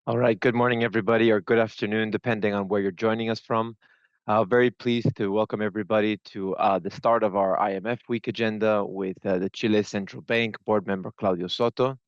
All right, good morning, everybody, or good afternoon, depending on where you're joining us from. Very pleased to welcome everybody to the start of our IMF week agenda with the Chile Central Bank board member Claudio Soto.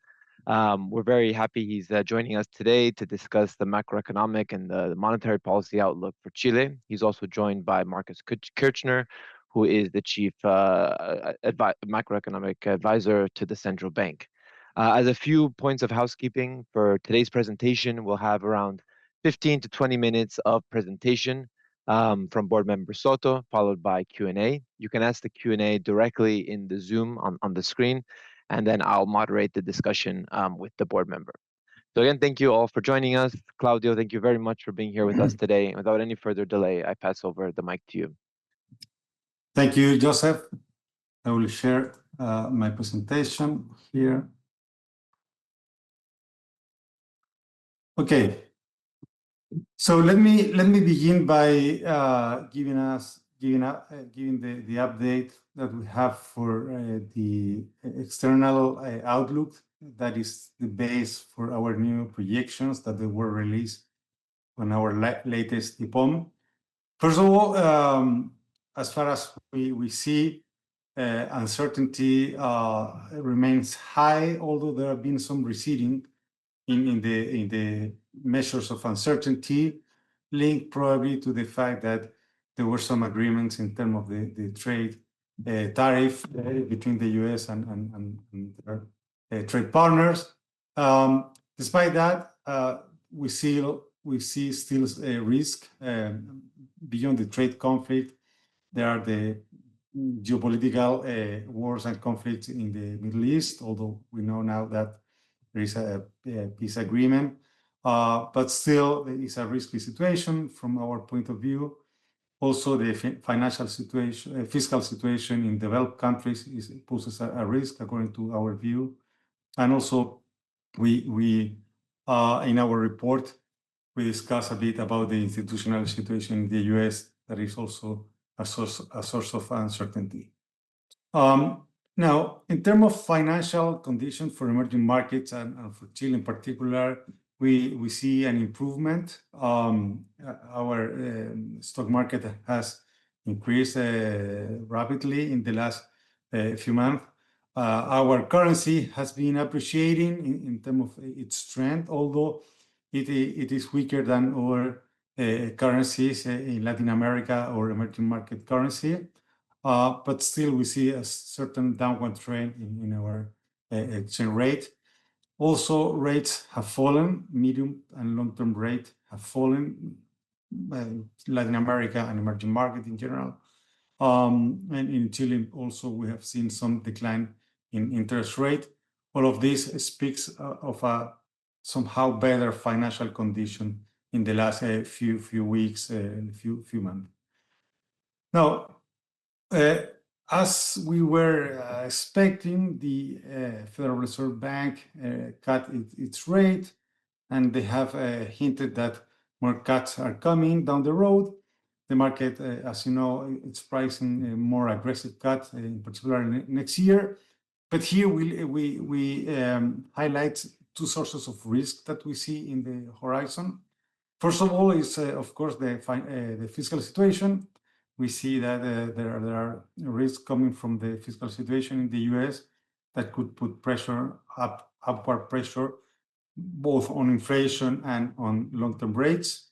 We're very happy he's joining us today to discuss the macroeconomic and the monetary policy outlook for Chile. He's also joined by Marcus Kirchner, who is the chief macroeconomic advisor to the central bank. As a few points of housekeeping for today's presentation, we'll have around 15 to 20 minutes of presentation from board member Soto, followed by Q&A. You can ask the Q&A directly in the Zoom on the screen, and then I'll moderate the discussion with the board member. So again, thank you all for joining us. Claudio, thank you very much for being here with us today. Without any further delay, I pass over the mic to you. Thank you, Joseph. I will share my presentation here. Okay. So let me begin by giving the update that we have for the external outlook. That is the base for our new projections that they were released on our latest IPOM. First of all, as far as we see, uncertainty remains high, although there have been some receding in the measures of uncertainty, linked probably to the fact that there were some agreements in terms of the trade tariff between the U.S. and their trade partners. Despite that, we see still a risk beyond the trade conflict. There are the geopolitical wars and conflicts in the Middle East, although we know now that there is a peace agreement, but still there is a risky situation from our point of view. Also, the financial situation, fiscal situation in developed countries poses a risk according to our view. And also, we in our report, we discuss a bit about the institutional situation in the US that is also a source of uncertainty. Now, in terms of financial conditions for emerging markets and for Chile in particular, we see an improvement. Our stock market has increased rapidly in the last few months. Our currency has been appreciating in terms of its strength, although it is weaker than other currencies in Latin America or emerging market currency. But still, we see a certain downward trend in our exchange rate. Also, rates have fallen, medium and long-term rate have fallen, Latin America and emerging market in general. And in Chile also, we have seen some decline in interest rate. All of this speaks of a somehow better financial condition in the last few weeks, few months. Now, as we were expecting, the Federal Reserve Bank cut its rate, and they have hinted that more cuts are coming down the road. The market, as you know, it's pricing a more aggressive cut, in particular next year. But here we highlight two sources of risk that we see in the horizon. First of all is, of course, the fiscal situation. We see that there are risks coming from the fiscal situation in the US that could put upward pressure, both on inflation and on long-term rates.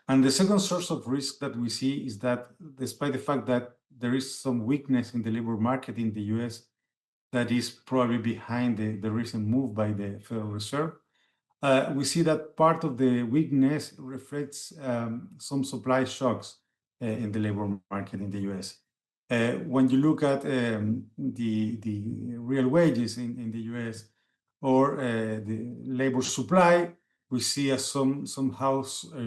And the second source of risk that we see is that despite the fact that there is some weakness in the labor market in the US, that is probably behind the recent move by the Federal Reserve, we see that part of the weakness reflects some supply shocks in the labor market in the US. When you look at the real wages in the US or the labor supply, we see somehow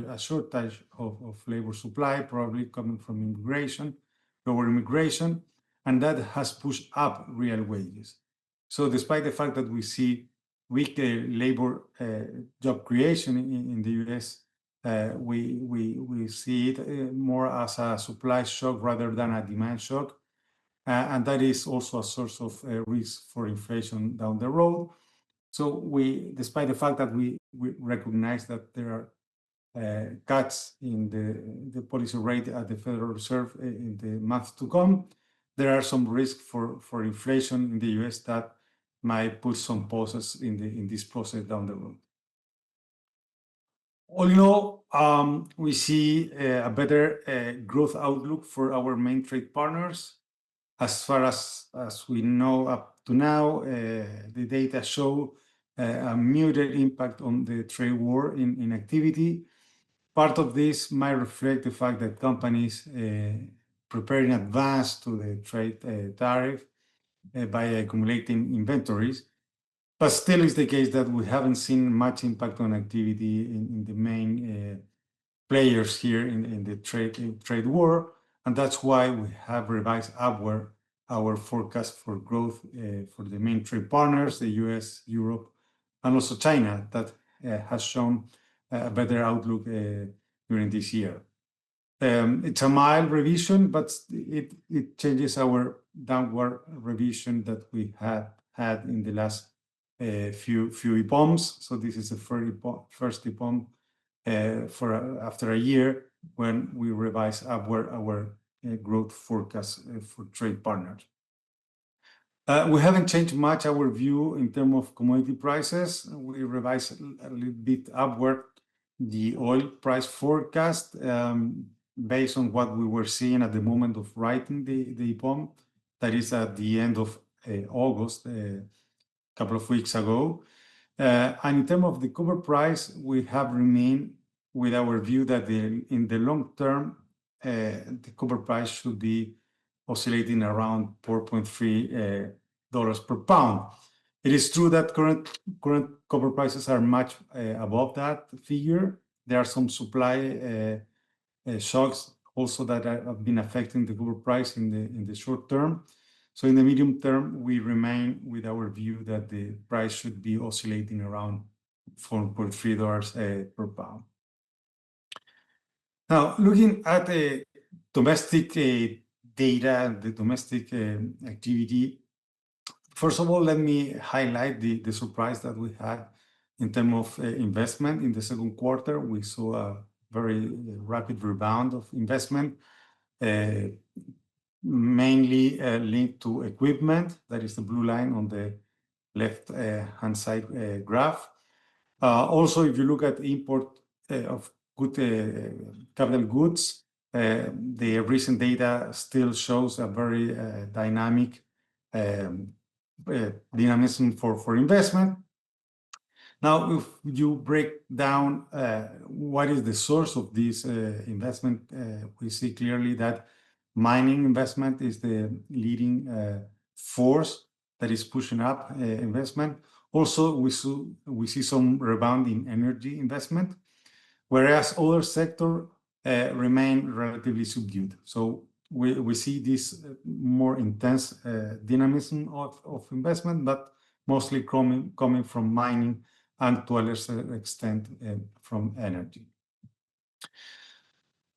a shortage of labor supply, probably coming from lower immigration, and that has pushed up real wages. So despite the fact that we see weak labor job creation in the US, we see it more as a supply shock rather than a demand shock. And that is also a source of risk for inflation down the road. So despite the fact that we recognize that there are cuts in the policy rate at the Federal Reserve in the months to come, there are some risk for inflation in the US that might put some pauses in this process down the road. All in all, we see a better growth outlook for our main trade partners. As far as we know up to now, the data show a muted impact on the trade war in activity. Part of this might reflect the fact that companies prepare in advance to the trade tariff by accumulating inventories. But still is the case that we haven't seen much impact on activity in the main players here in the trade war. And that's why we have revised upward our forecast for growth for the main trade partners, the US, Europe, and also China, that has shown a better outlook during this year. It's a mild revision, but it changes our downward revision that we had in the last few EPOMs. So this is the first EPOM after a year when we revise upward our growth forecast for trade partners. We haven't changed much our view in terms of commodity prices. We revised a little bit upward the oil price forecast based on what we were seeing at the moment of writing the EPOM, that is at the end of August, a couple of weeks ago. And in terms of the copper price, we have remained with our view that in the long term, the copper price should be oscillating around $4.3 per pound. It is true that current copper prices are much above that figure. There are some supply shocks also that have been affecting the copper price in the short term. So in the medium term, we remain with our view that the price should be oscillating around $4.3 per pound. Now, looking at the domestic data, the domestic activity, first of all, let me highlight the surprise that we had in terms of investment in the second quarter. We saw a very rapid rebound of investment, mainly linked to equipment. That is the blue line on the left-hand side graph. Also, if you look at import of capital goods, the recent data still shows a very dynamic dynamism for investment. Now, if you break down what is the source of this investment, we see clearly that mining investment is the leading force that is pushing up investment. Also, we see some rebound in energy investment, whereas other sectors remain relatively subdued. So we see this more intense dynamism of investment, but mostly coming from mining and to a lesser extent from energy.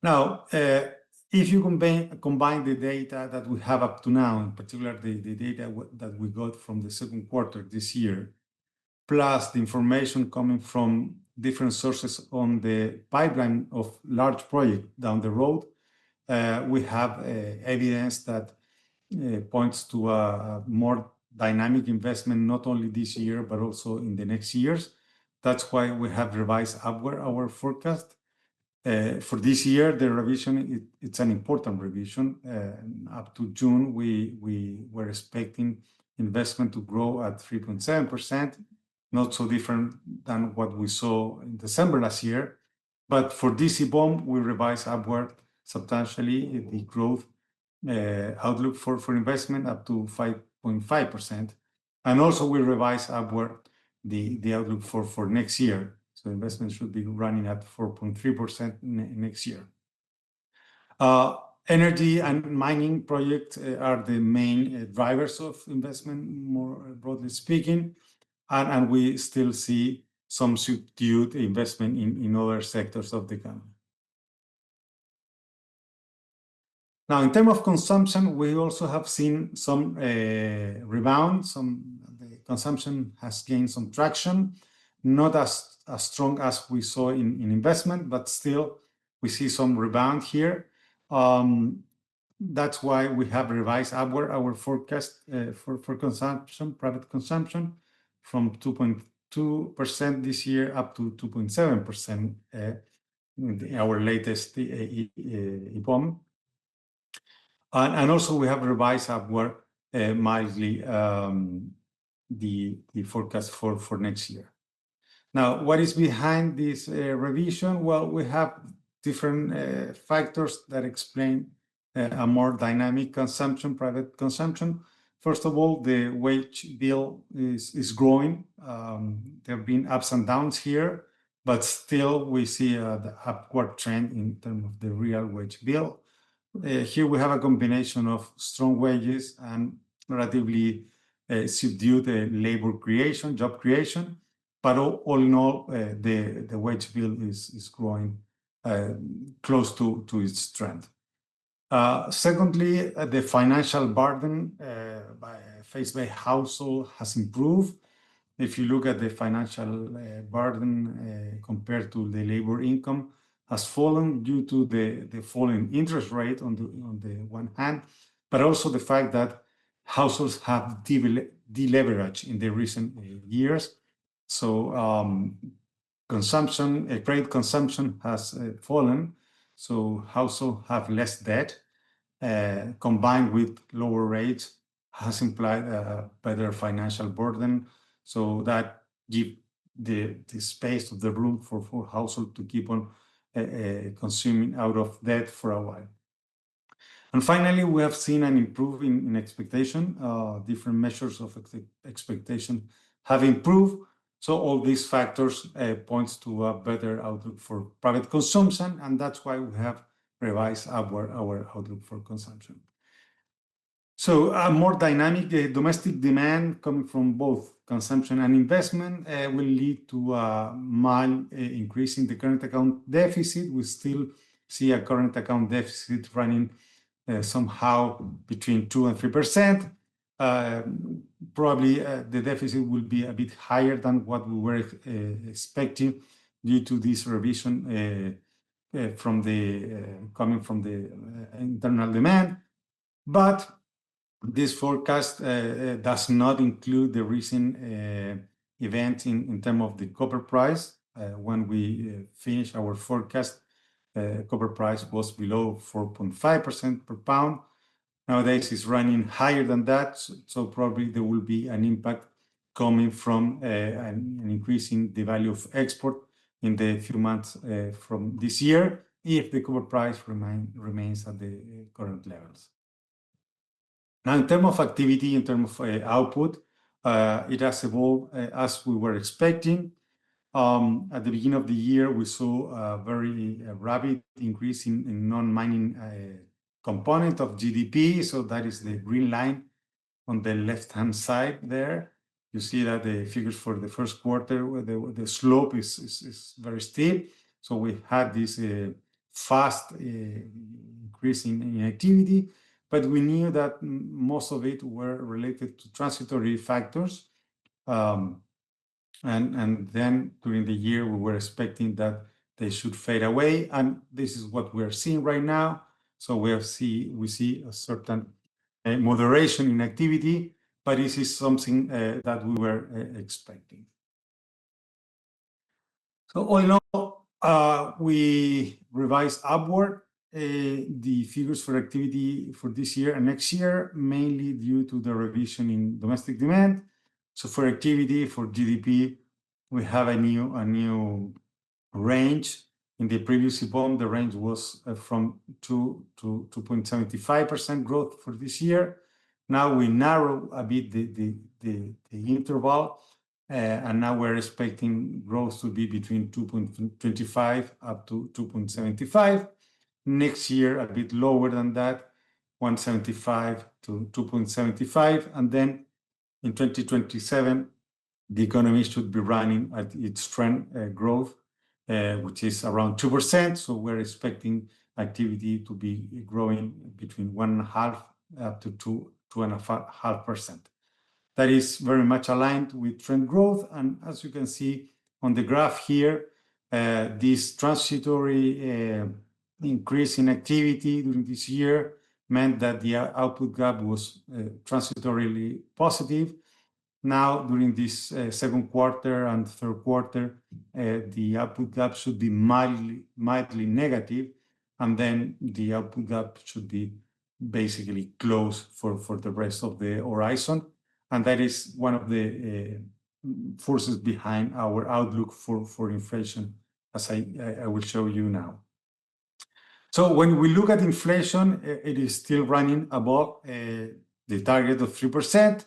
Now, if you combine the data that we have up to now, in particular the data that we got from the second quarter this year, plus the information coming from different sources on the pipeline of large projects down the road, we have evidence that points to a more dynamic investment, not only this year, but also in the next years. That's why we have revised upward our forecast. For this year, the revision, it's an important revision. Up to June, we were expecting investment to grow at 3.7%, not so different than what we saw in December last year. But for this EPOM, we revised upward substantially the growth outlook for investment up to 5.5%. And also we revised upward the outlook for next year. So investment should be running at 4.3% next year. Energy and mining projects are the main drivers of investment, more broadly speaking. And we still see some subdued investment in other sectors of the economy. Now, in terms of consumption, we also have seen some rebound. The consumption has gained some traction, not as strong as we saw in investment, but still we see some rebound here. That's why we have revised upward our forecast for consumption, private consumption, from 2.2% this year up to 2.7% in our latest IPOM. And also we have revised upward mildly the forecast for next year. Now, what is behind this revision? Well, we have different factors that explain a more dynamic consumption, private consumption. First of all, the wage bill is growing. There have been ups and downs here, but still we see the upward trend in terms of the real wage bill. Here we have a combination of strong wages and relatively subdued labor creation, job creation. But all in all, the wage bill is growing close to its trend. Secondly, the financial burden faced by household has improved. If you look at the financial burden compared to the labor income, has fallen due to the falling interest rate on the one hand, but also the fact that households have deleveraged in the recent years. So credit consumption has fallen. So households have less debt, combined with lower rates, has implied a better financial burden. So that gives the space of the room for household to keep on consuming out of debt for a while. And finally, we have seen an improvement in expectation. Different measures of expectation have improved. So all these factors points to a better outlook for private consumption, and that's why we have revised our outlook for consumption. So a more dynamic domestic demand coming from both consumption and investment will lead to a mild increase in the current account deficit. We still see a current account deficit running somehow between 2 and 3%. Probably the deficit will be a bit higher than what we were expecting due to this revision coming from the internal demand. But this forecast does not include the recent event in terms of the copper price. When we finished our forecast, copper price was below 4.5% per pound. Nowadays it's running higher than that, so probably there will be an impact coming from an increase in the value of export in the few months from this year, if the copper price remains at the current levels. Now, in terms of activity, in terms of output, it has evolved as we were expecting. At the beginning of the year, we saw a very rapid increase in non-mining component of GDP. So that is the green line on the left-hand side there. You see that the figures for the first quarter, the slope is very steep. So we had this fast increase in activity, but we knew that most of it were related to transitory factors. And then during the year, we were expecting that they should fade away. And this is what we're seeing right now. So we see a certain moderation in activity, but this is something that we were expecting. So all in all, we revised upward the figures for activity for this year and next year, mainly due to the revision in domestic demand. So for activity, for GDP, we have a new range. In the previous IPOM, the range was from 2 to 2.75% growth for this year. Now we narrow a bit the interval, and now we're expecting growth to be between 2.25 up to 2.75. Next year, a bit lower than that, 1.75 to 2.75. And then in 2027, the economy should be running at its trend growth, which is around 2%. So we're expecting activity to be growing between 1.5 up to 2.5%. that is very much aligned with trend growth. And as you can see on the graph here, this transitory increase in activity during this year meant that the output gap was transitorily positive. Now, during this second quarter and third quarter, the output gap should be mildly negative, and then the output gap should be basically closed for the rest of the horizon. And that is one of the forces behind our outlook for inflation, as I will show you now. So when we look at inflation, it is still running above the target of 3%.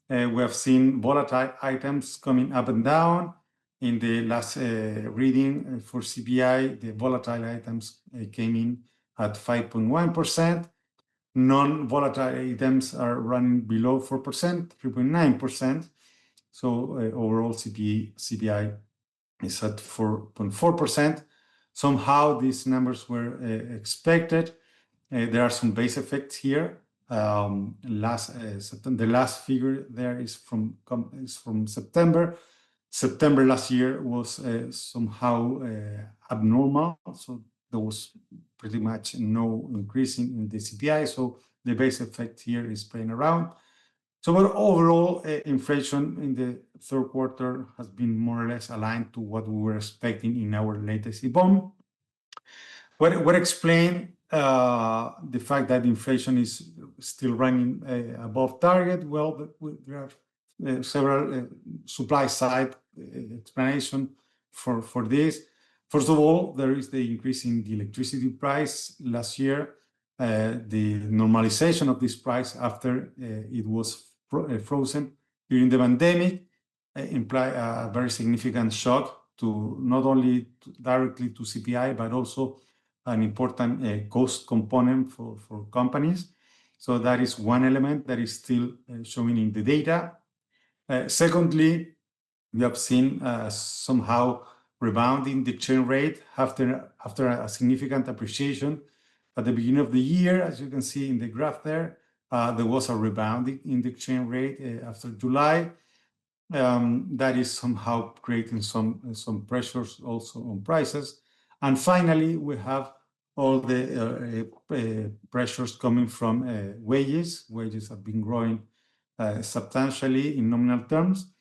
We have seen volatile items coming up and down. In the last reading for CPI, the volatile items came in at 5.1%. Non-volatile items are running below 4%, 3.9%. So overall CPI is at 4.4%. Somehow these numbers were expected. There are some base effects here. The last figure there is from September. September last year was somehow abnormal, so there was pretty much no increase in the CPI. So the base effect here is playing around. So but overall, inflation in the third quarter has been more or less aligned to what we were expecting in our latest IBOM. What explained the fact that inflation is still running above target? Well, there are several supply side explanations for this. First of all, there is the increase in the electricity price last year. The normalization of this price after it was frozen during the pandemic implied a very significant shock to not only directly to CPI, but also an important cost component for companies. So that is one element that is still showing in the data. Secondly, we have seen somehow rebounding the exchange rate after a significant appreciation at the beginning of the year. As you can see in the graph there, there was a rebounding in the exchange rate after July. That is somehow creating some pressures also on prices. And finally, we have all the pressures coming from wages. Wages have been growing substantially in nominal terms,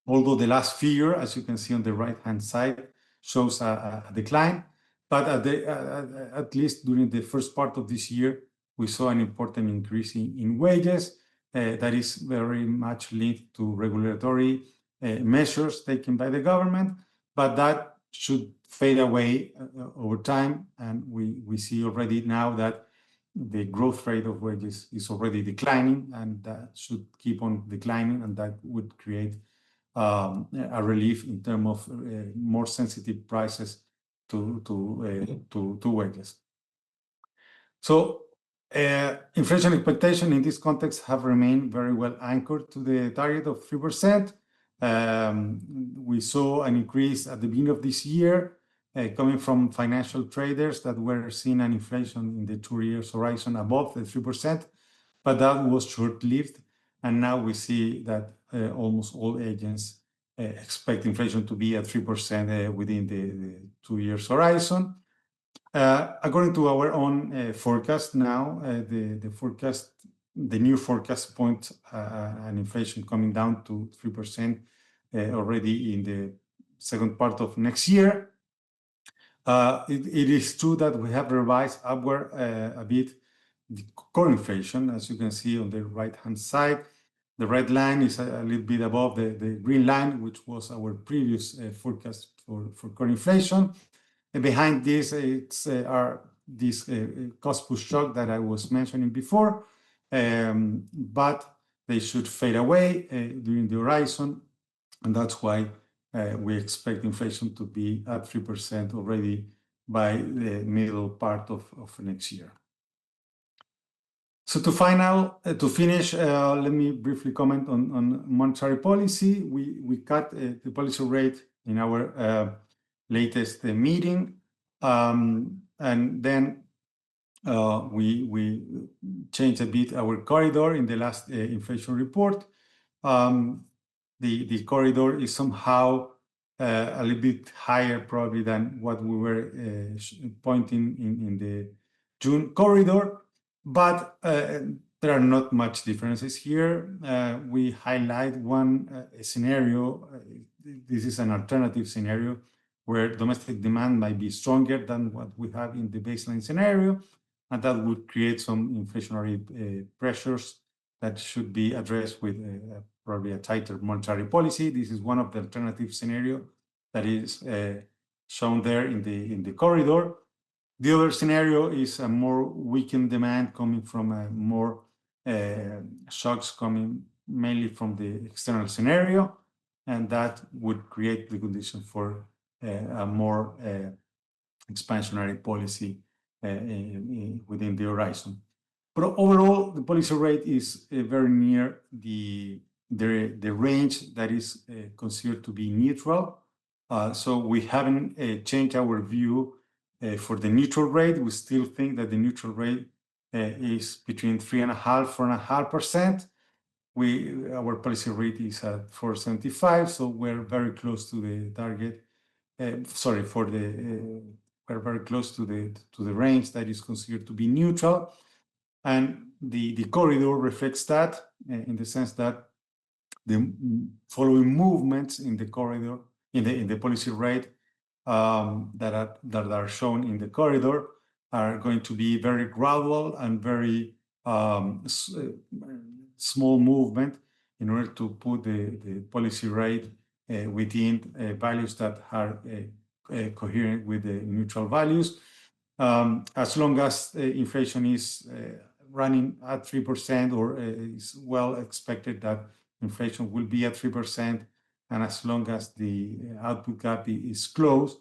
although the last figure, as you can see on the right-hand side, shows a decline. But at least during the first part of this year, we saw an important increase in wages that is very much linked to regulatory measures taken by the government, but that should fade away over time. And we see already now that the growth rate of wages is already declining, and that should keep on declining, and that would create a relief in terms of more sensitive prices to wages. So inflation expectation in this context have remained very well anchored to the target of 3%. We saw an increase at the beginning of this year coming from financial traders that were seeing an inflation in the 2 years horizon above the 3%, but that was short-lived. And now we see that almost all agents expect inflation to be at 3% within the 2 years horizon. According to our own forecast now, the new forecast points an inflation coming down to 3% already in the second part of next year. It is true that we have revised upward a bit the core inflation, as you can see on the right-hand side. The red line is a little bit above the green line, which was our previous forecast for core inflation. And behind this, are these cost push shock that I was mentioning before, but they should fade away during the horizon, and that's why we expect inflation to be at 3% already by the middle part of next year. So to finish, let me briefly comment on monetary policy. We cut the policy rate in our latest meeting, and then we changed a bit our corridor in the last inflation report. the corridor is somehow a little bit higher probably than what we were pointing in the June corridor, but there are not much differences here. We highlight one scenario. This is an alternative scenario where domestic demand might be stronger than what we have in the baseline scenario, and that would create some inflationary pressures that should be addressed with probably a tighter monetary policy. This is one of the alternative scenarios that is shown there in the corridor. The other scenario is a more weakened demand coming from more shocks coming mainly from the external scenario, and that would create the condition for a more expansionary policy within the horizon. But overall, the policy rate is very near the range that is considered to be neutral. So we haven't changed our view for the neutral rate. We still think that the neutral rate is between 3.5% and 4.5%. Our policy rate is at 4.75, so we're very close to the target. We're very close to the range that is considered to be neutral, and the corridor reflects that in the sense that the following movements in the corridor in the policy rate that are shown in the corridor are going to be very gradual and very small movement in order to put the policy rate within values that are coherent with the neutral values. As long as inflation is running at 3%, or is well expected that inflation will be at 3%, and as long as the output gap is closed,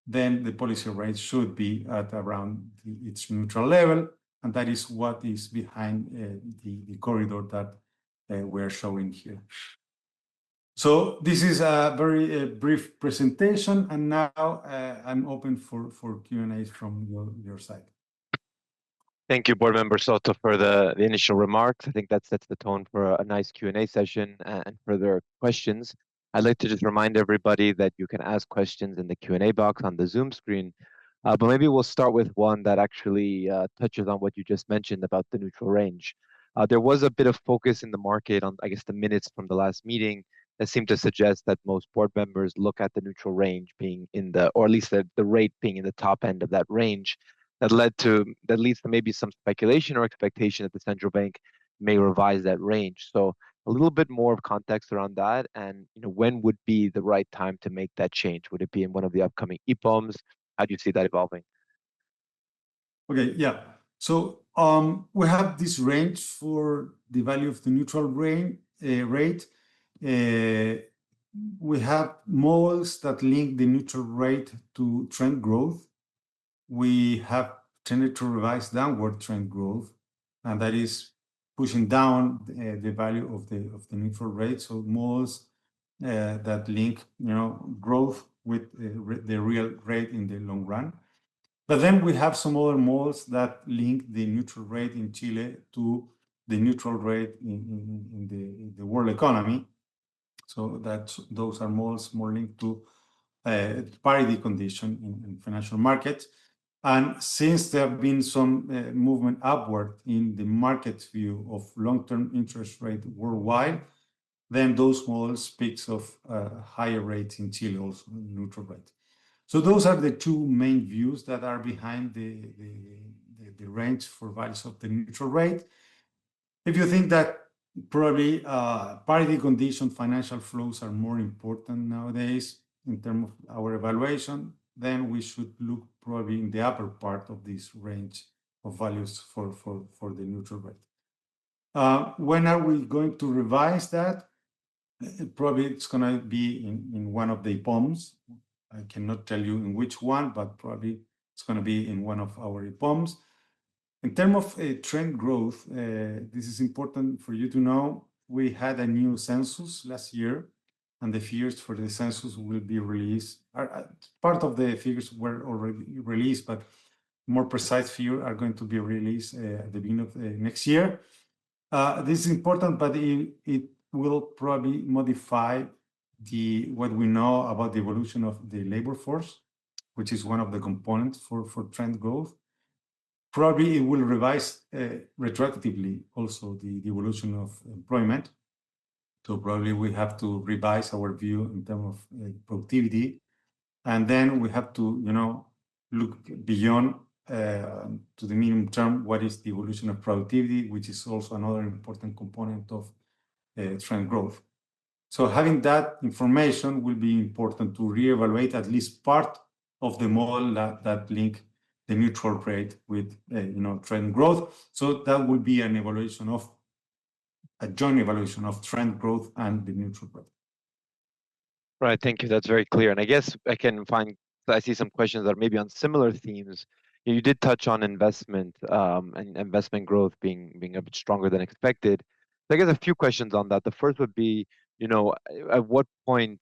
then the policy rate should be at around its neutral level, and that is what is behind the corridor that we're showing here. So this is a very brief presentation, and now I'm open for Q&As from your side. Thank you, Board Member Soto, for the initial remarks. I think that sets the tone for a nice Q&A session and further questions. I'd like to just remind everybody that you can ask questions in the Q&A box on the Zoom screen, but maybe we'll start with one that actually touches on what you just mentioned about the neutral range. There was a bit of focus in the market on, I guess, the minutes from the last meeting that seemed to suggest that most board members look at the neutral range being in the, or at least the rate being in the top end of that range. That leads to maybe some speculation or expectation that the central bank may revise that range. So a little bit more of context around that, and when would be the right time to make that change? Would it be in one of the upcoming EPOMs? How do you see that evolving? Okay, yeah. So we have this range for the value of the neutral rate. We have models that link the neutral rate to trend growth. We have tended to revise downward trend growth, and that is pushing down the value of the neutral rate. So models that link growth with the real rate in the long run. But then we have some other models that link the neutral rate in Chile to the neutral rate in the world economy. So those are models more linked to parity condition in financial markets. And since there have been some movement upward in the market view of long-term interest rate worldwide, then those models speak of higher rates in Chile, also neutral rate. So those are the two main views that are behind the range for values of the neutral rate. If you think that probably parity condition financial flows are more important nowadays in terms of our evaluation, then we should look probably in the upper part of this range of values for the neutral rate. When are we going to revise that? Probably it's going to be in one of the EPOMs. I cannot tell you in which one, but probably it's going to be in one of our EPOMs. In terms of trend growth, this is important for you to know. We had a new census last year, and the figures for the census will be released. Part of the figures were already released, but more precise figures are going to be released at the beginning of next year. This is important, but it will probably modify what we know about the evolution of the labor force, which is one of the components for trend growth. Probably it will revise retroactively also the evolution of employment. So probably we have to revise our view in terms of productivity, and then we have to, look beyond to the medium term. What is the evolution of productivity, which is also another important component of trend growth. So having that information will be important to reevaluate at least part of the model that link the neutral rate with trend growth. So that will be an evaluation of a joint evaluation of trend growth and the neutral rate. Right, thank you. That's very clear. And I guess I see some questions that are maybe on similar themes. You did touch on investment and investment growth being a bit stronger than expected. So I guess a few questions on that. The first would be, at what point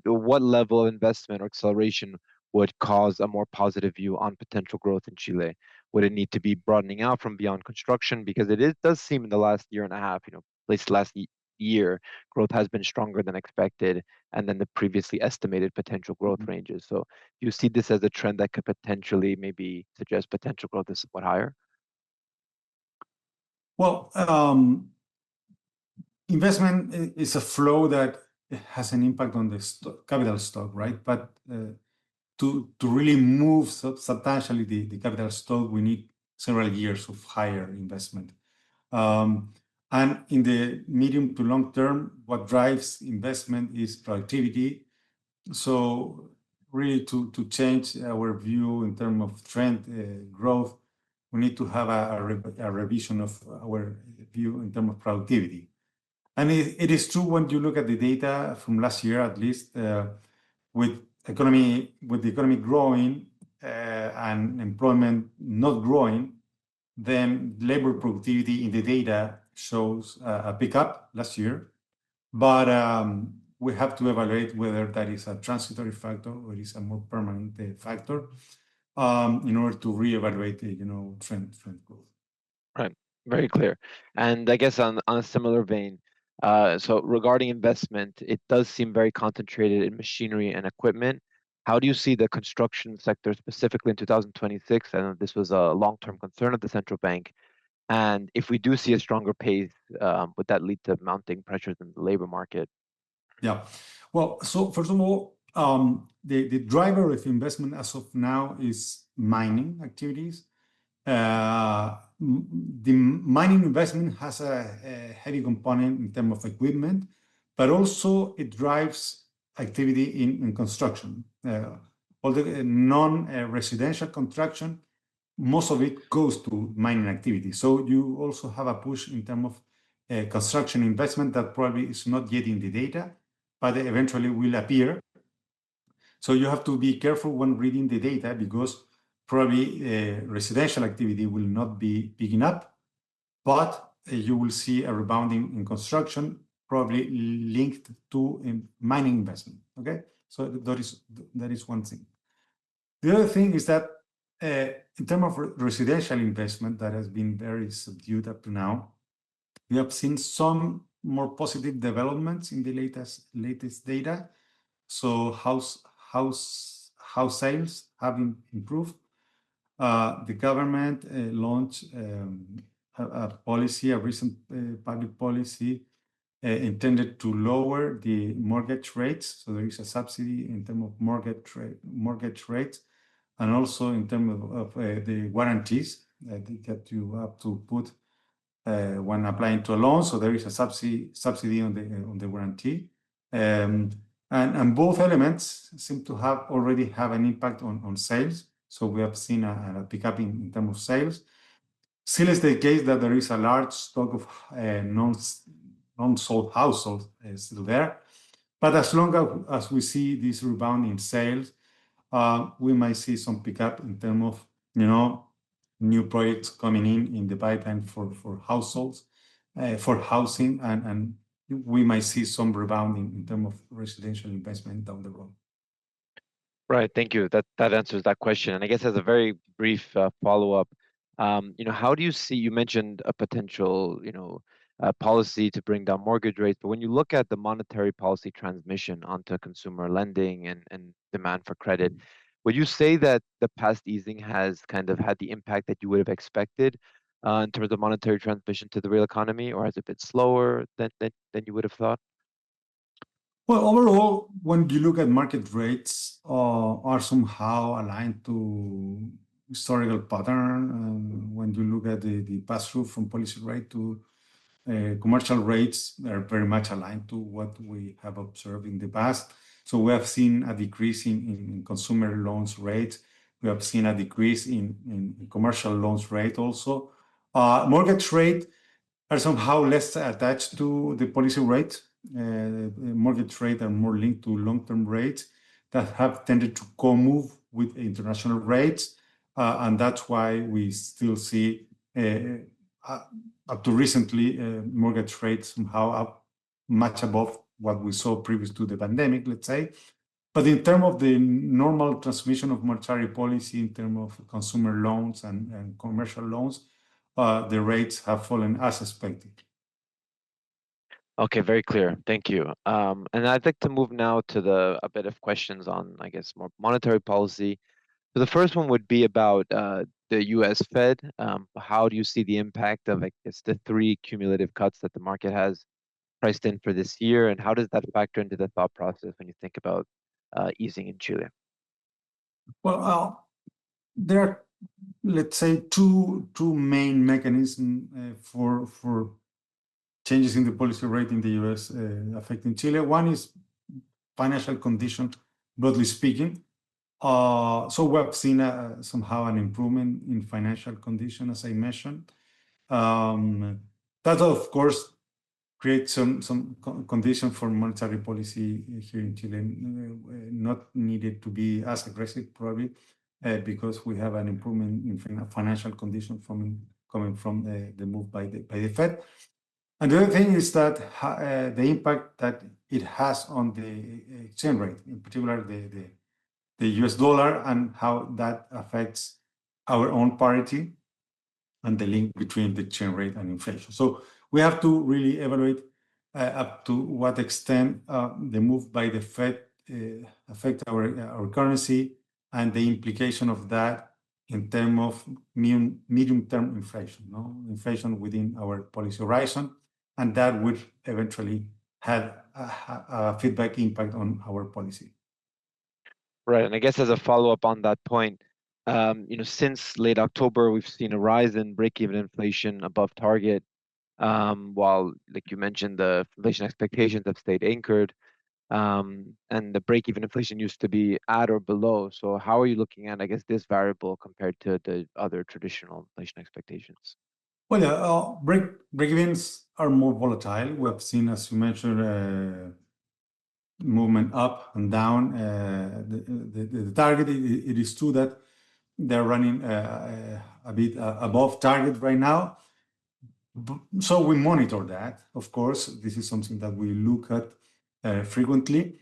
what level of investment or acceleration would cause a more positive view on potential growth in Chile? Would it need to be broadening out from beyond construction? Because does seem in the last year and a half, at least last year, growth has been stronger than expected, and then the previously estimated potential growth ranges. So do you see this as a trend that could potentially maybe suggest potential growth is somewhat higher? Well, investment is a flow that has an impact on the capital stock, right? But to really move substantially the capital stock, we need several years of higher investment. And in the medium to long term, what drives investment is productivity. So really to change our view in terms of trend growth, we need to have a revision of our view in terms of productivity. And it is true when you look at the data from last year, at least, with the economy growing and employment not growing, then labor productivity in the data shows a pickup last year. But we have to evaluate whether that is a transitory factor or is a more permanent factor in order to reevaluate the trend growth. Right, very clear. And I guess on a similar vein, so regarding investment, it does seem very concentrated in machinery and equipment. How do you see the construction sector specifically in 2026? And this was a long-term concern of the central bank. And if we do see a stronger pace, would that lead to mounting pressures in the labor market? Yeah. Well, so first of all, the driver of investment as of now is mining activities. The mining investment has a heavy component in terms of equipment, but also it drives activity in construction. All the non-residential construction, most of it goes to mining activity. So you also have a push in terms of construction investment that probably is not yet in the data, but eventually will appear. So you have to be careful when reading the data because probably residential activity will not be picking up, but you will see a rebounding in construction, probably linked to mining investment. Okay, so that is one thing. The other thing is that in terms of residential investment that has been very subdued up to now, we have seen some more positive developments in the latest data. So house sales have improved. The government launched a recent public policy intended to lower the mortgage rates. So there is a subsidy in terms of mortgage rates, and also in terms of the guarantees that you have to put when applying to a loan. So there is a subsidy on the guarantee. And both elements seem to already have an impact on sales. So we have seen a pickup in terms of sales. Still is the case that there is a large stock of non-sold households still there. But as long as we see this rebound in sales, we might see some pickup in terms of new projects coming in the pipeline for households, for housing, and we might see some rebounding in terms of residential investment down the road. Right, thank you. That answers that question. And I guess as a very brief follow-up, how do you see? You mentioned a potential, policy to bring down mortgage rates. But when you look at the monetary policy transmission onto consumer lending and demand for credit, would you say that the past easing has kind of had the impact that you would have expected in terms of monetary transmission to the real economy, or has it been slower than you would have thought? Well, overall, when you look at market rates, are somehow aligned to historical pattern. When you look at the pass-through from policy rate to commercial rates, are very much aligned to what we have observed in the past. So we have seen a decrease in consumer loans rate. We have seen a decrease in commercial loans rate also. Mortgage rate are somehow less attached to the policy rate. Mortgage rate are more linked to long-term rates that have tended to co-move with international rates. And that's why we still see up to recently, mortgage rates somehow up much above what we saw previous to the pandemic, let's say. But in terms of the normal transmission of monetary policy, in terms of consumer loans and commercial loans, the rates have fallen as expected. Okay, very clear. Thank you. And I'd like to move now to a bit of questions on, I guess, more monetary policy. So the first one would be about the U.S. Fed. How do you see the impact of, I guess, the 3 cumulative cuts that the market has priced in for this year, and how does that factor into the thought process when you think about easing in Chile? Well, there are, let's say, two main mechanisms for changes in the policy rate in the U.S. Affecting Chile. One is financial condition, broadly speaking. So we have seen somehow an improvement in financial condition, as I mentioned. That, of course, creates some condition for monetary policy here in Chile, not needed to be as aggressive, probably, because we have an improvement in financial condition coming from the move by the Fed. And the other thing is that the impact that it has on the exchange rate, in particular the US dollar, and how that affects our own parity and the link between the exchange rate and inflation. So we have to really evaluate up to what extent the move by the Fed affect our currency and the implication of that in terms of medium-term inflation, inflation within our policy horizon, and that would eventually have a feedback impact on our policy. Right, and I guess as a follow-up on that point, since late October, we've seen a rise in break-even inflation above target, while, like you mentioned, the inflation expectations have stayed anchored, and the break-even inflation used to be at or below. So how are you looking at, I guess, this variable compared to the other traditional inflation expectations? Well, yeah, break-evens are more volatile. We have seen, as you mentioned, movement up and down. The target, it is true that they're running a bit above target right now. So we monitor that, of course. This is something that we look at frequently.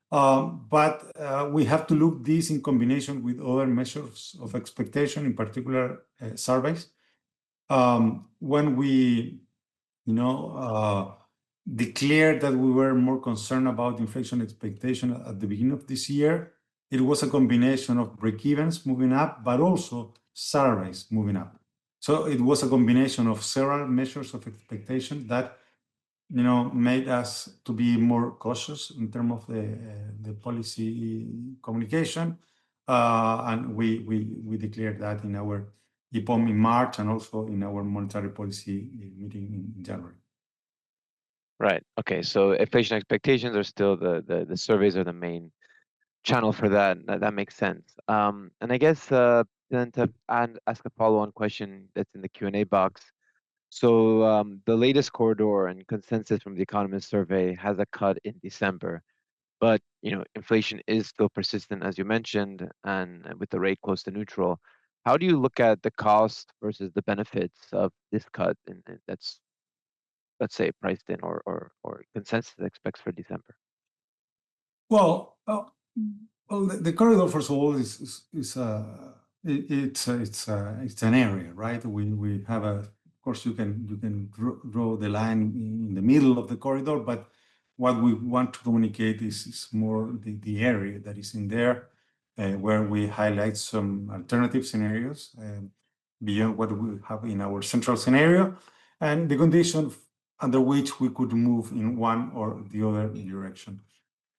But we have to look this in combination with other measures of expectation, in particular surveys. When we, declared that we were more concerned about inflation expectation at the beginning of this year, it was a combination of break-evens moving up, but also surveys moving up. So it was a combination of several measures of expectation that, made us to be more cautious in terms of the policy communication. And we declared that in our EPOM in March and also in our monetary policy meeting in January. Right. Okay. So inflation expectations are still the surveys are the main channel for that. That makes sense. And I guess then to ask a follow-on question that's in the Q&A box. So the latest corridor and consensus from the Economist survey has a cut in December, but inflation is still persistent, as you mentioned, and with the rate close to neutral. How do you look at the cost versus the benefits of this cut, and that's, let's say, priced in or consensus expects for December? Well, the corridor, first of all, it's an area, right? We have course, you can draw the line in the middle of the corridor, but what we want to communicate is more the area that is in there, where we highlight some alternative scenarios beyond what we have in our central scenario, and the conditions under which we could move in one or the other direction.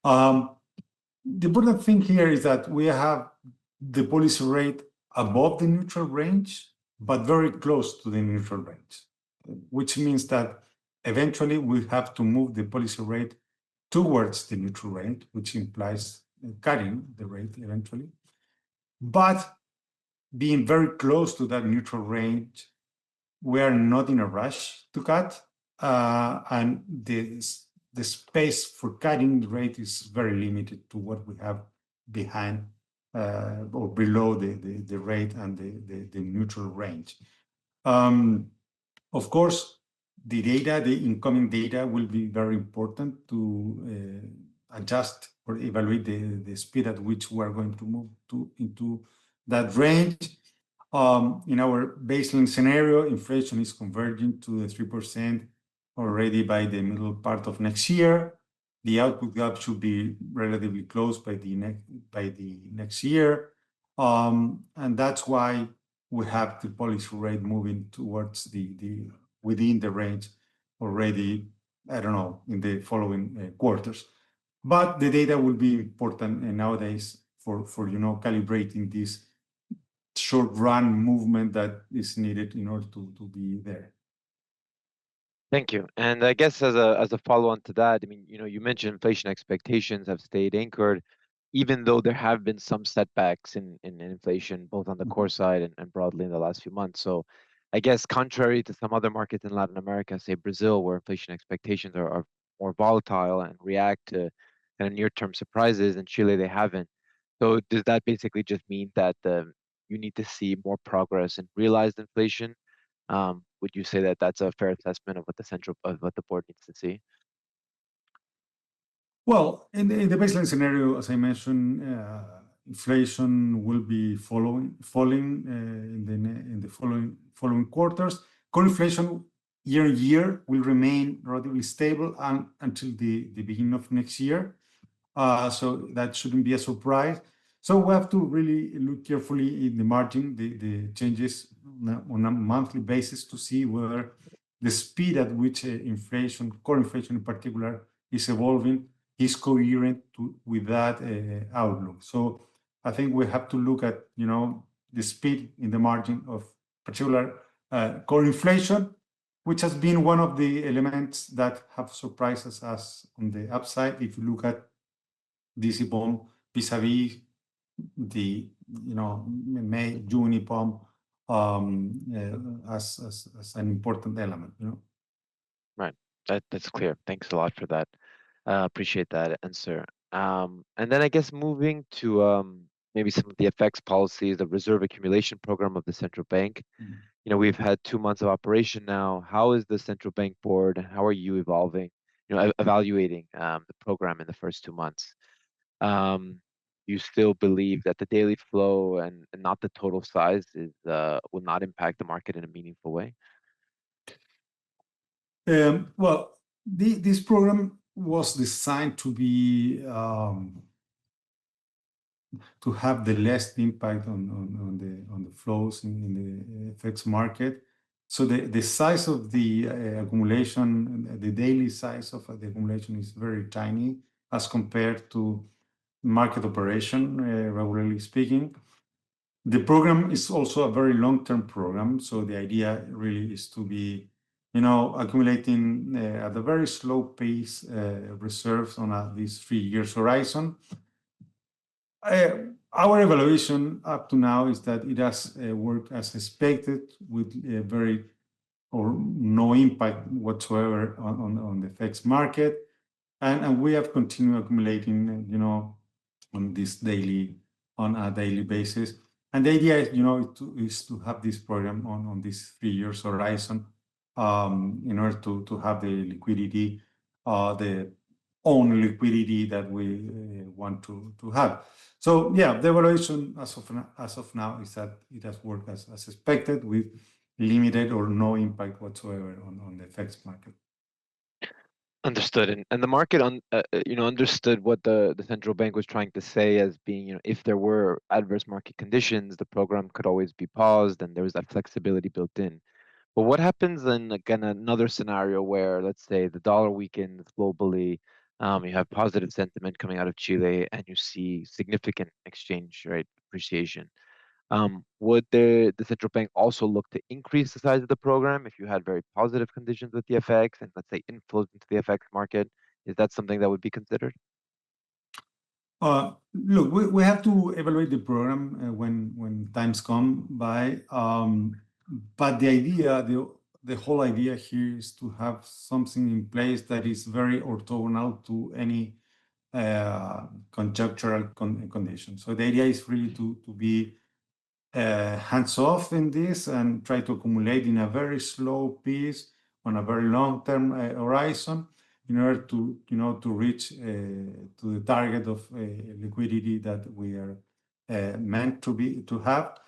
The important thing here is that we have the policy rate above the neutral range, but very close to the neutral range, which means that eventually we have to move the policy rate towards the neutral range, which implies cutting the rate eventually. But being very close to that neutral range, we are not in a rush to cut, and the space for cutting the rate is very limited to what we have behind or below the rate and the neutral range. Of course, the incoming data will be very important to adjust or evaluate the speed at which we are going to move into that range. In our baseline scenario, inflation is converging to the 3% already by the middle part of next year. The output gap should be relatively close by the next year. And that's why we have the policy rate moving towards within the range already, I don't know, in the following quarters. But the data will be important nowadays for calibrating this short run movement that is needed in order to be there. Thank you. And I guess as a follow-on to that, I mean, you mentioned inflation expectations have stayed anchored, even though there have been some setbacks in inflation, both on the core side and broadly in the last few months. So I guess contrary to some other markets in Latin America, say Brazil, where inflation expectations are more volatile and react to kind of near-term surprises, in Chile they haven't. So does that basically just mean that you need to see more progress in realized inflation? Would you say that that's a fair assessment of what the board needs to see? Well, in the baseline scenario, as I mentioned, inflation will be falling in the following quarters. Core inflation year on year will remain relatively stable until the beginning of next year. So that shouldn't be a surprise. So we have to really look carefully in the margin, the changes on a monthly basis to see whether the speed at which core inflation in particular, is evolving is coherent with that outlook. So I think we have to look at the speed in the margin of particular core inflation, which has been one of the elements that have surprised us on the upside. If you look at DC bond vis-a-vis the May June bond as an important element. Right. That's clear. Thanks a lot for that. Appreciate that answer. And then I guess moving to maybe some of the FX policies, the reserve accumulation program of the central bank. We've had 2 months of operation now. How is the central bank board, and how are you evaluating the program in the first 2 months? You still believe that the daily flow and not the total size will not impact the market in a meaningful way? Well, this program was designed to be to have the less impact on the flows in the FX market. So the size of the accumulation, the daily size of the accumulation is very tiny as compared to market operation, regularly speaking. The program is also a very long-term program. So the idea really is to be accumulating at a very slow pace reserves on this 3 years horizon. Our evaluation up to now is that it has worked as expected with very or no impact whatsoever on the FX market. And we have continued accumulating, on a daily basis. And the idea is to have this program on this 3 years horizon in order to have the liquidity, the own liquidity that we want to have. So yeah, the evaluation as of now is that it has worked as expected with limited or no impact whatsoever on the FX market. Understood. And the market understood what the central bank was trying to say as being, if there were adverse market conditions, the program could always be paused and there was that flexibility built in. But what happens in again another scenario where, let's say, the dollar weakens globally, you have positive sentiment coming out of Chile, and you see significant exchange rate appreciation? Would the central bank also look to increase the size of the program if you had very positive conditions with the FX and, let's say, inflows into the FX market? Is that something that would be considered? Look, we have to evaluate the program when times come by. But the whole idea here is to have something in place that is very orthogonal to any conjunctural condition. So the idea is really to be hands-off in this and try to accumulate in a very slow pace on a very long-term horizon in order to reach to the target of liquidity that we are meant to have.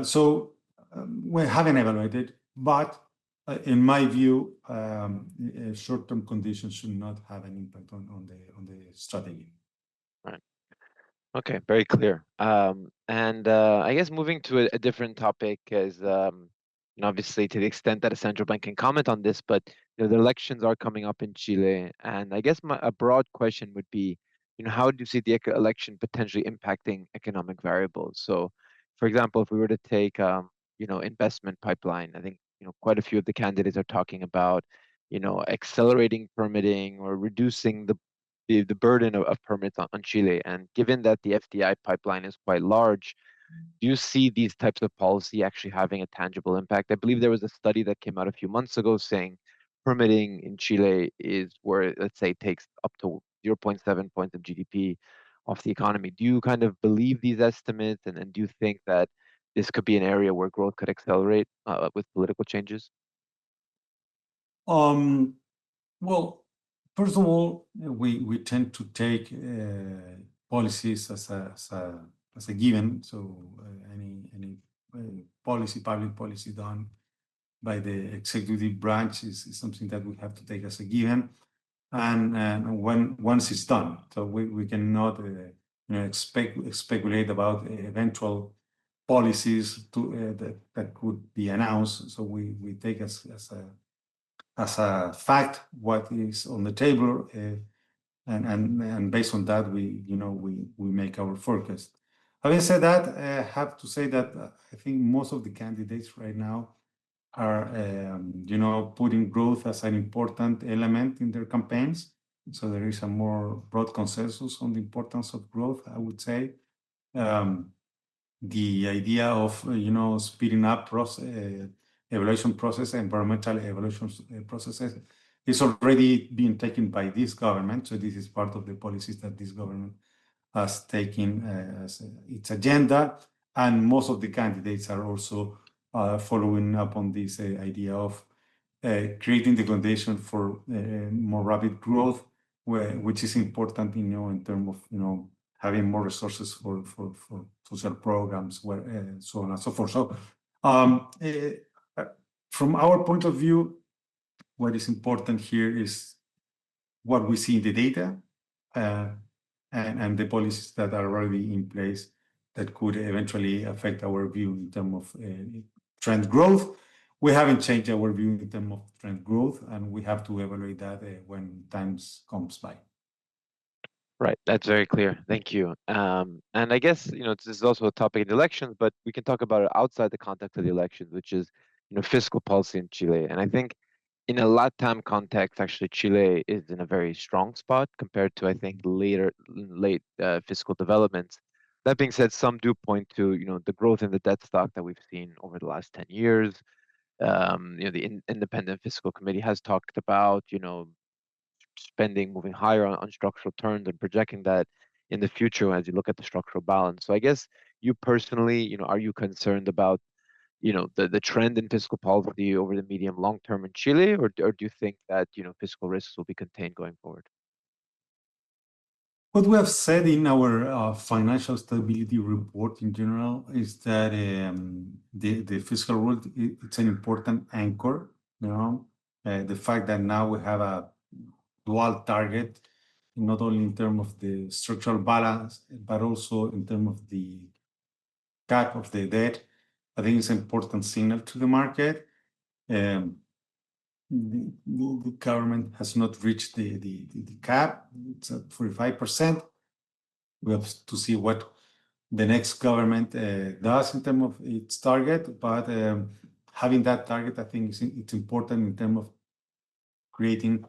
So we haven't evaluated, but in my view, short-term conditions should not have an impact on the strategy. Right. Okay, very clear. And I guess moving to a different topic is, obviously, to the extent that a central bank can comment on this, but the elections are coming up in Chile, and I guess a broad question would be, how do you see the election potentially impacting economic variables? So, for example, if we were to take, investment pipeline, I think, quite a few of the candidates are talking about, accelerating permitting or reducing the burden of permits on Chile. And given that the FDI pipeline is quite large, do you see these types of policy actually having a tangible impact? I believe there was a study that came out a few months ago saying permitting in Chile is where, let's say, takes up to 0.7 points of GDP off the economy. Do you kind of believe these estimates, and do you think that this could be an area where growth could accelerate with political changes? Well, first of all, we tend to take policies as a given. So any public policy done by the executive branch is something that we have to take as a given. And once it's done, so we cannot speculate about eventual policies that could be announced. So we take as a fact what is on the table, and based on that we make our forecast. Having said that, I have to say that I think most of the candidates right now are putting growth as an important element in their campaigns. So there is a more broad consensus on the importance of growth, I would say. The idea of speeding up evaluation process, environmental evaluation processes, is already being taken by this government. So this is part of the policies that this government has taken as its agenda, and most of the candidates are also following up on this idea of creating the condition for more rapid growth, which is important, in terms of having more resources for social programs, so on and so forth. So from our point of view, what is important here is what we see in the data, and the policies that are already in place that could eventually affect our view in terms of trend growth. We haven't changed our view in terms of trend growth, and we have to evaluate that when times comes by. Right, that's very clear. Thank you. And I guess, this is also a topic in elections, but we can talk about it outside the context of the elections, which is, fiscal policy in Chile. And I think in a LATAM context, actually, Chile is in a very strong spot compared to, I think, late fiscal developments. That being said, some do point to, the growth in the debt stock that we've seen over the last 10 years. The Independent Fiscal Committee has talked about, spending moving higher on structural terms and projecting that in the future as you look at the structural balance. So I guess you personally, are you concerned about, the trend in fiscal policy over the medium long term in Chile, or do you think that, fiscal risks will be contained going forward? What we have said in our financial stability report in general is that the fiscal rule, it's an important anchor. The fact that now we have a dual target, not only in terms of the structural balance, but also in terms of the cap of the debt, I think it's an important signal to the market. The government has not reached the cap. It's at 45%. We have to see what the next government does in terms of its target, but having that target, I think it's important in terms of creating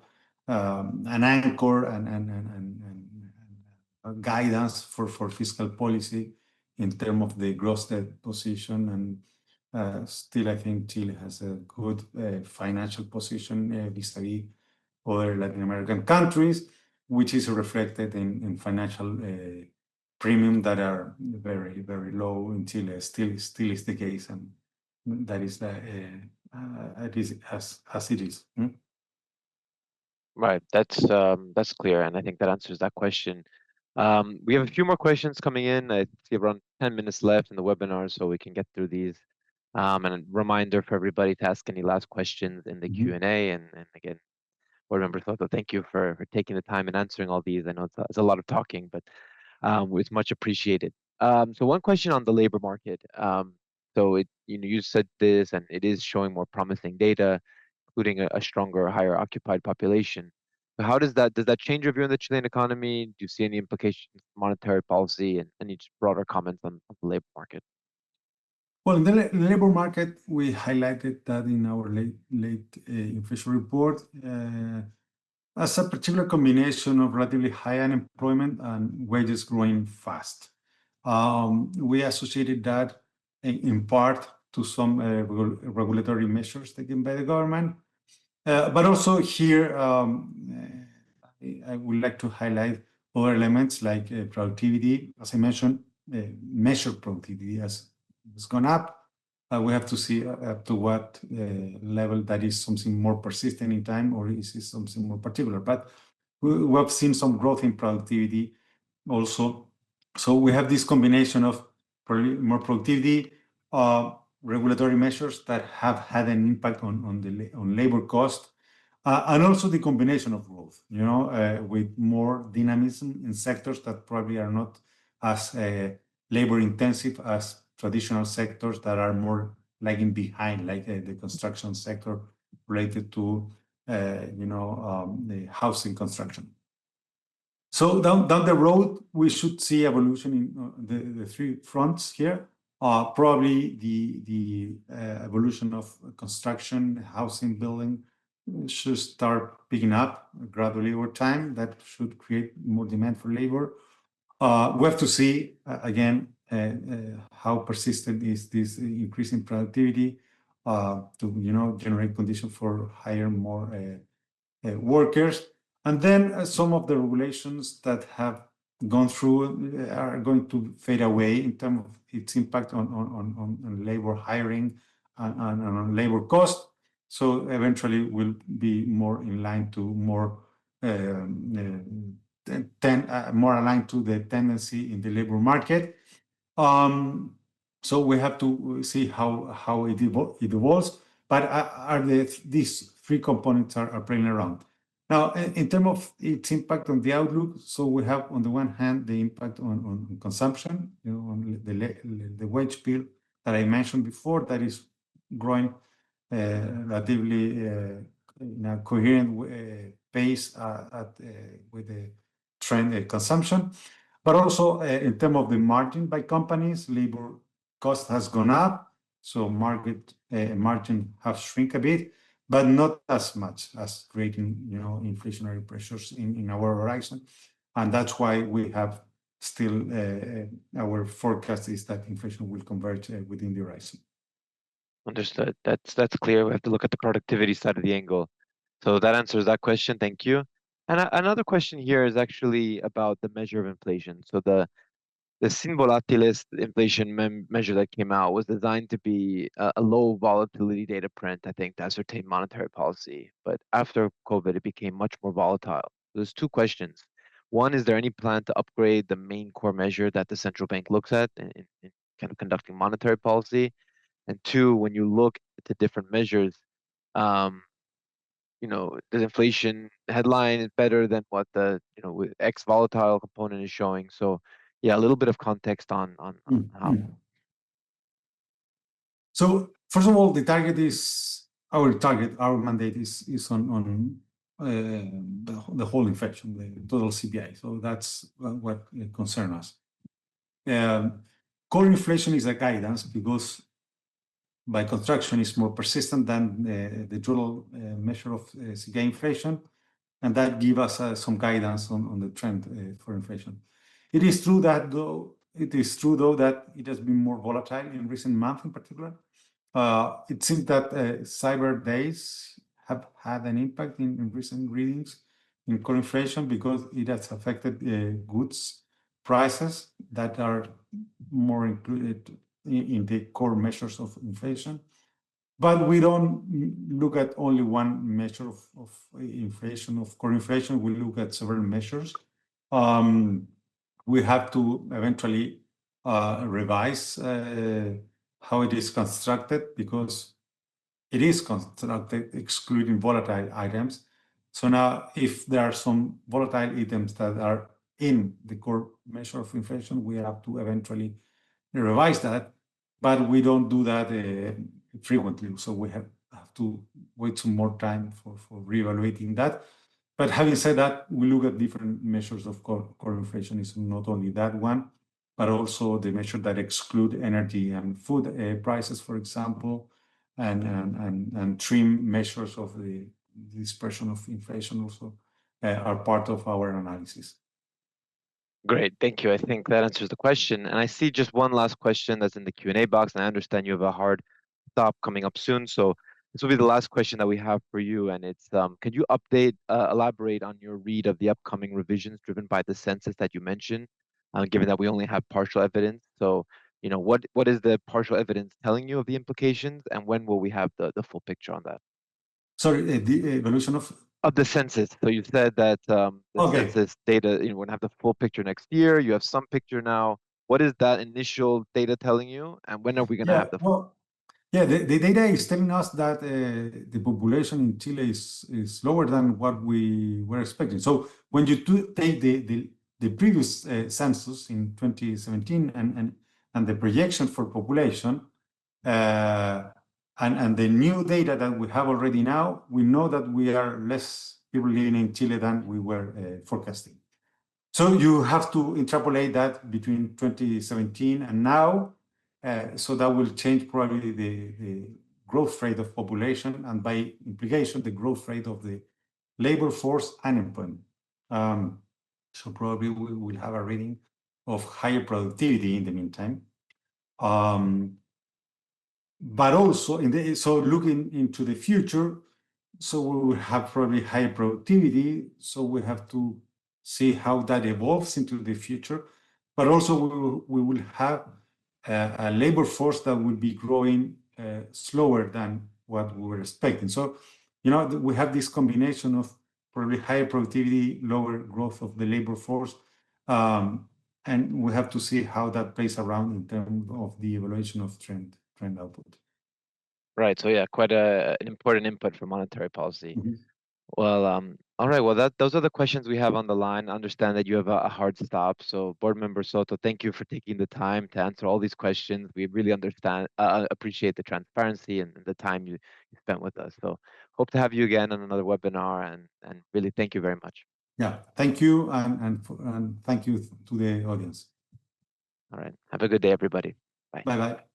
an anchor and guidance for fiscal policy in terms of the gross debt position. And still, I think Chile has a good financial position vis-a-vis other Latin American countries, which is reflected in financial premium that are very, very low in Chile. Still is the case, and that is it is as it is. Right, that's clear, and I think that answers that question. We have a few more questions coming in. I see around 10 minutes left in the webinar, so we can get through these. And a reminder for everybody to ask any last questions in the Q&A. And again, Board Member Soto, thank you for taking the time and answering all these. I know it's a lot of talking, but it's much appreciated. So one question on the labor market. So you said this, and it is showing more promising data, including a stronger, higher occupied population. So how does that change your view on the Chilean economy? Do you see any implications for monetary policy, and any just broader comments on the labor market? Well, in the labor market, we highlighted that in our late inflation report as a particular combination of relatively high unemployment and wages growing fast. We associated that in part to some regulatory measures taken by the government. But also here, I would like to highlight other elements like productivity. As I mentioned, measured productivity has gone up. We have to see up to what level that is something more persistent in time, or is it something more particular. But we have seen some growth in productivity also. So we have this combination of more productivity, regulatory measures that have had an impact on labor cost, and also the combination of growth, with more dynamism in sectors that probably are not as labor intensive as traditional sectors that are more lagging behind, like the construction sector related to the housing construction. So down the road, we should see evolution in the three fronts here. Probably the evolution of construction, housing, building should start picking up gradually over time. That should create more demand for labor. We have to see again how persistent is this increase in productivity to generate conditions for hire more workers. And then some of the regulations that have gone through are going to fade away in terms of its impact on labor hiring and on labor cost. So eventually we'll be more in line to more aligned to the tendency in the labor market. So we have to see how it evolves. But these three components are playing around. Now, in terms of its impact on the outlook, so we have on the one hand the impact on consumption, on the wage bill that I mentioned before, that is growing relatively in a coherent pace with the trend consumption. But also in terms of the margin by companies, labor cost has gone up, so market margin has shrunk a bit, but not as much as creating inflationary pressures in our horizon. And that's why we have still our forecast is that inflation will converge within the horizon. Understood. That's clear. We have to look at the productivity side of the angle. So that answers that question. Thank you. And another question here is actually about the measure of inflation. So the sin volatiles inflation measure that came out was designed to be a low volatility data print, I think, to ascertain monetary policy. But after COVID, it became much more volatile. There's two questions. One, is there any plan to upgrade the main core measure that the central bank looks at in kind of conducting monetary policy? And two, when you look at the different measures, the inflation headline is better than what the X volatile component is showing. So yeah, a little bit of context on how. So first of all, our mandate is on the whole inflation, the total CPI. So that's what concerns us. Core inflation is a guidance because by construction is more persistent than the total measure of CPI inflation, and that gives us some guidance on the trend for inflation. It is true though that it has been more volatile in recent months in particular. It seems that Cyber Days have had an impact in recent readings in core inflation because it has affected goods prices that are more included in the core measures of inflation. But we don't look at only one measure of inflation, of core inflation. We look at several measures. We have to eventually revise how it is constructed because it is constructed excluding volatile items. So now, if there are some volatile items that are in the core measure of inflation, we have to eventually revise that, but we don't do that frequently. So we have to wait some more time for reevaluating that. But having said that, we look at different measures of core inflation. It's not only that one, but also the measure that exclude energy and food prices, for example, and trim measures of the dispersion of inflation also are part of our analysis. Great, thank you. I think that answers the question. And I see just one last question that's in the Q&A box, and I understand you have a hard stop coming up soon. So this will be the last question that we have for you, and it's can you elaborate on your read of the upcoming revisions driven by the census that you mentioned, given that we only have partial evidence? So, what is the partial evidence telling you of the implications, and when will we have the full picture on that? Sorry, the evolution of the census. So you said that the census data, we're going to have the full picture next year. You have some picture now. What is that initial data telling you, and when are we going to have the full? The data is telling us that the population in Chile is lower than what we were expecting. So when you take the previous census in 2017 and the projection for population and the new data that we have already now, we know that we are less people living in Chile than we were forecasting. So you have to interpolate that between 2017 and now. So that will change probably the growth rate of population and by implication, the growth rate of the labor force and employment. So probably we will have a reading of higher productivity in the meantime. But also, so looking into the future, so we will have probably higher productivity. So we have to see how that evolves into the future. But also we will have a labor force that will be growing slower than what we were expecting. So, we have this combination of probably higher productivity, lower growth of the labor force. And we have to see how that plays around in terms of the evaluation of trend output. Right. So yeah, quite an important input for monetary policy. Well, all right. Well, those are the questions we have on the line. I understand that you have a hard stop. So, Board Member Soto, thank you for taking the time to answer all these questions. We really appreciate the transparency and the time you spent with us. So, hope to have you again on another webinar, and really thank you very much. Yeah, thank you, and thank you to the audience. All right. Have a good day, everybody. Bye. Bye-bye.